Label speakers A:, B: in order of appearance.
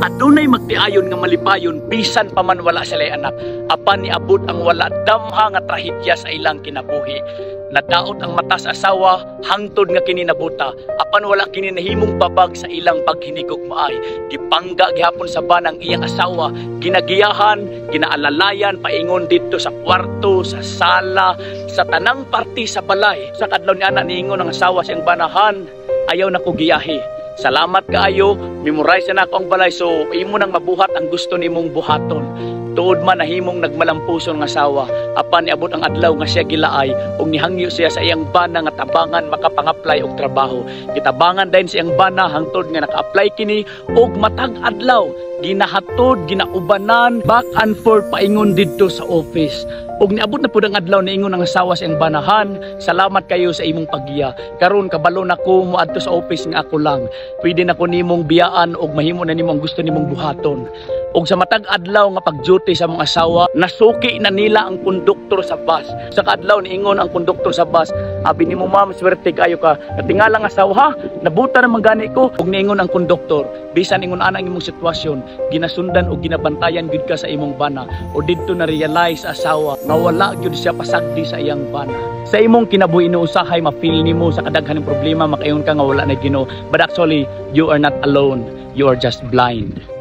A: Adunay magtiayon nga malipayon bisan pa man wala sila anak. Apan niabot ang wala damha nga trahedya sa ilang kinabuhi. Nadaot ang mata sa asawa hangtod nga kini nabuta. Apan wala kini nahimong babag sa ilang paghinigog maay. Gipangga gihapon sa banang iyang asawa, ginagiyahan, ginaalalayan paingon dito sa kwarto, sa sala, sa tanang parti sa balay. Sa kadlaw ni anak niingon ang asawa siyang banahan, ayaw na ko giyahi. Salamat kaayo, memorize na ako ang balay, so imo nang mabuhat ang gusto nimong buhaton. Tuod man nahimong nagmalampuson ng asawa, apan niabot ang adlaw nga siya gilaay ug nihangyo siya sa iyang bana nga tabangan makapangapply og trabaho. Gitabangan din sa iyang bana hangtod nga naka-apply kini og matag adlaw ginahatod, ginaubanan, back and forth paingon didto sa office. Og niabot na pud ang adlaw niingon ang asawa sa iyang banahan, salamat kayo sa imong paggiya. Karon kabalo nako moadto sa office nga ako lang. Pwede na ko nimong biyaan og mahimo na nimo ang gusto nimong buhaton. Og sa matag adlaw nga pag-duty sa mga asawa, nasuki na nila ang konduktor sa bus. Sa kadlaw niingon ang konduktor sa bus, abi nimo ma'am, swerte kayo ka. Natingala nga asawa ha, nabuta naman gani ko. Og niingon ang konduktor, bisan ingon ana ang imong sitwasyon, ginasundan o ginabantayan gyud ka sa imong bana. O didto na realize asawa nga wala gyud siya pasagdi sa iyang bana. Sa imong kinabuhi inuusahay mafeel nimo sa kadaghanang problema makaingon ka nga wala na Ginoo. But actually, you are not alone. You are just blind.